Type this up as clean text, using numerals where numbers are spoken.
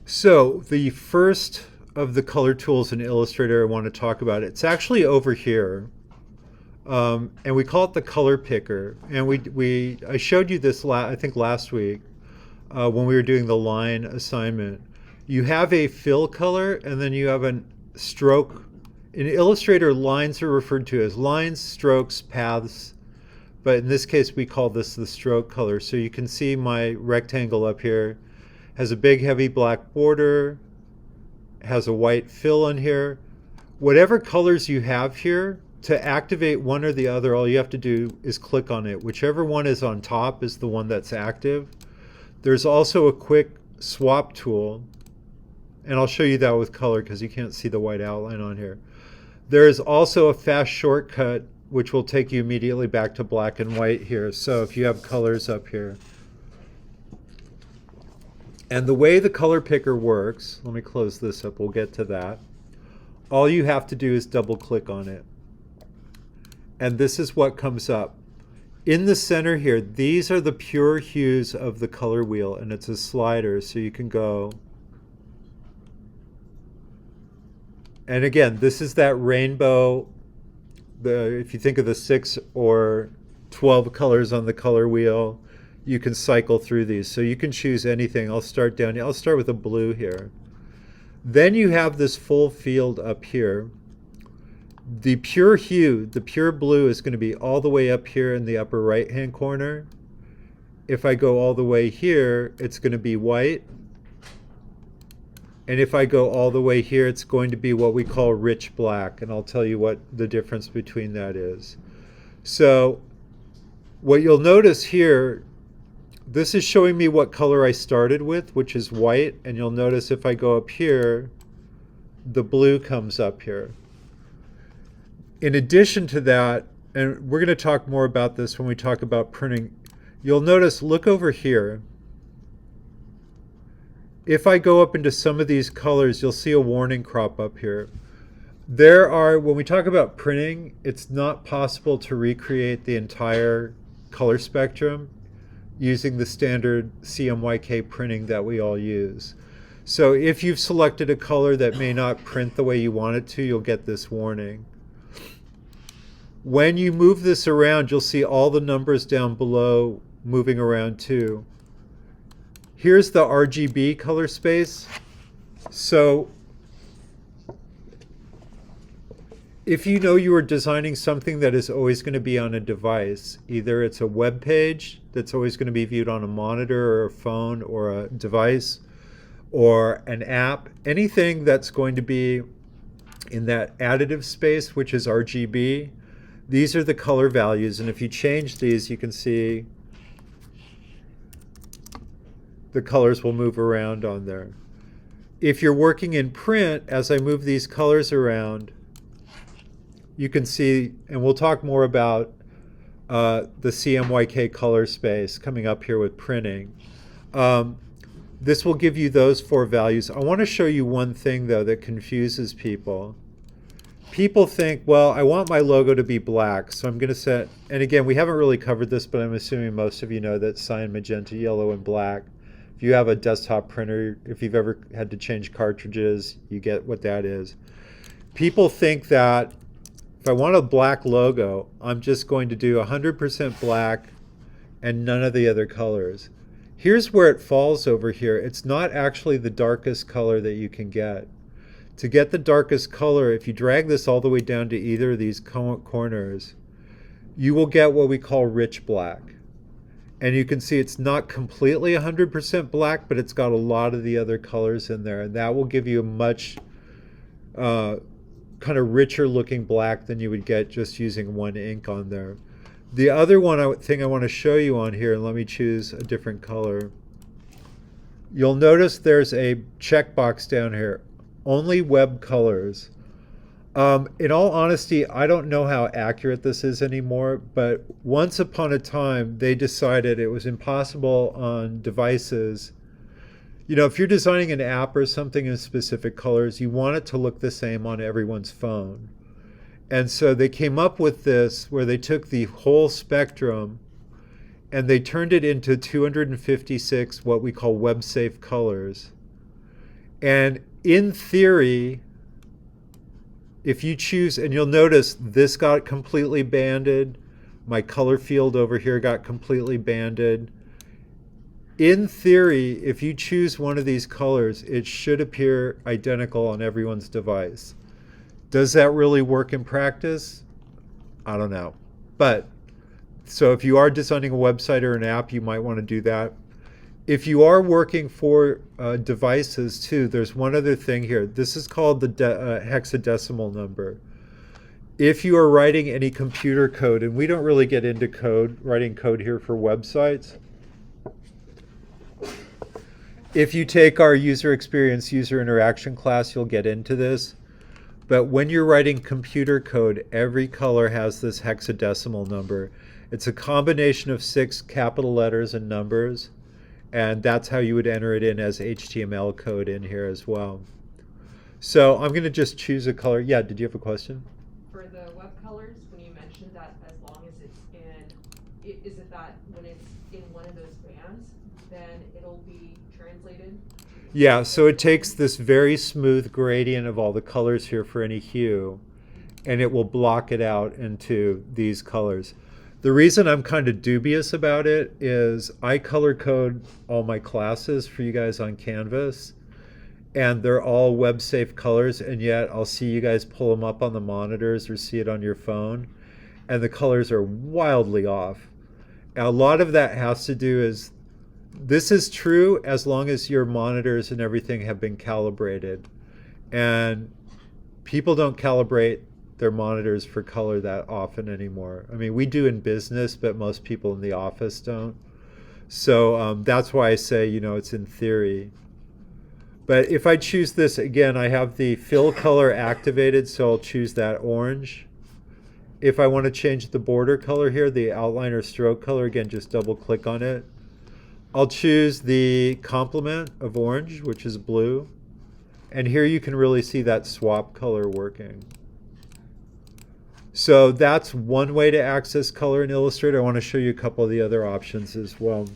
So the first of the color tools in Illustrator I want to talk about, it's actually over here. And we call it the color picker. And I showed you this I think last week when we were doing the line assignment. You have a fill color and then you have a stroke. In Illustrator, lines are referred to as lines, strokes, paths. But in this case, we call this the stroke color. So you can see my rectangle up here has a big heavy black border, has a white fill on here. Whatever colors you have here, to activate one or the other, all you have to do is click on it. Whichever one is on top is the one that's active. There's also a quick swap tool, and I'll show you that with color because you can't see the white outline on here. There is also a fast shortcut which will take you immediately back to black and white here. So if you have colors up here. And the way the color picker works, let me close this up, we'll get to that. All you have to do is double click on it. And this is what comes up. In the center here, these are the pure hues of the color wheel, and it's a slider, so you can go. And again, this is that rainbow. If you think of the 6 or 12 colors on the color wheel, you can cycle through these. So you can choose anything. I'll start with a blue here. Then you have this full field up here. The pure hue, the pure blue, is going to be all the way up here in the upper right hand corner. If I go all the way here, it's going to be white. And if I go all the way here, it's going to be what we call rich black. And I'll tell you what the difference between that is. So what you'll notice here, this is showing me what color I started with, which is white. And you'll notice if I go up here, the blue comes up here. In addition to that, and we're going to talk more about this when we talk about printing, you'll notice, look over here. If I go up into some of these colors, you'll see a warning crop up here. When we talk about printing, it's not possible to recreate the entire color spectrum using the standard CMYK printing that we all use. So if you've selected a color that may not print the way you want it to, you'll get this warning. When you move this around, you'll see all the numbers down below moving around too. Here's the RGB color space. So if you know you are designing something that is always going to be on a device, either it's a web page that's always going to be viewed on a monitor or a phone or a device or an app, anything that's going to be in that additive space, which is RGB, these are the color values. And if you change these, you can see the colors will move around on there. If you're working in print, as I move these colors around, you can see, and we'll talk more about the CMYK color space coming up here with printing. This will give you those 4 values. I want to show you one thing, though, that confuses people. People think, well, I want my logo to be black, so I'm going to set, and again, we haven't really covered this, but I'm assuming most of you know that cyan, magenta, yellow, and black. If you have a desktop printer, if you've ever had to change cartridges, you get what that is. People think that if I want a black logo, I'm just going to do 100% black and none of the other colors. Here's where it falls over here. It's not actually the darkest color that you can get. To get the darkest color, if you drag this all the way down to either of these corners, you will get what we call rich black. And you can see it's not completely 100% black, but it's got a lot of the other colors in there. And that will give you a much kind of richer looking black than you would get just using one ink on there. The other thing I want to show you on here, and let me choose a different color. You'll notice there's a checkbox down here, only web colors. In all honesty, I don't know how accurate this is anymore, but once upon a time, they decided it was impossible on devices. You know, if you're designing an app or something in specific colors, you want it to look the same on everyone's phone. And so they came up with this where they took the whole spectrum and they turned it into 256 what we call web-safe colors. And in theory, if you choose, and you'll notice this got completely banded, my color field over here got completely banded. In theory, if you choose one of these colors, it should appear identical on everyone's device. Does that really work in practice? I don't know. But, so if you are designing a website or an app, you might want to do that. If you are working for devices too, there's one other thing here. This is called the hexadecimal number. If you are writing any computer code, and we don't really get into writing code here for websites. If you take our user experience, user interaction class, you'll get into this. But when you're writing computer code, every color has this hexadecimal number. It's a combination of 6 capital letters and numbers. And that's how you would enter it in as HTML code in here as well. So I'm going to just choose a color. Yeah, did you have a question? For the web colors, when you mentioned that as long as it's in, is it that when it's in one of those bands, then it'll be translated? Yeah, so it takes this very smooth gradient of all the colors here for any hue, and it will block it out into these colors. The reason I'm kind of dubious about it is I color code all my classes for you guys on Canvas, and they're all web safe colors, and yet I'll see you guys pull them up on the monitors or see it on your phone, and the colors are wildly off. And a lot of that has to do is, this is true as long as your monitors and everything have been calibrated, and people don't calibrate their monitors for color that often anymore. I mean, we do in business, but most people in the office don't. So that's why I say, you know, it's in theory. But if I choose this, again, I have the fill color activated, so I'll choose that orange. If I want to change the border color here, the outline or stroke color, again, just double click on it. I'll choose the complement of orange, which is blue. And here you can really see that swap color working. So that's one way to access color in Illustrator. I want to show you a couple of the other options as well.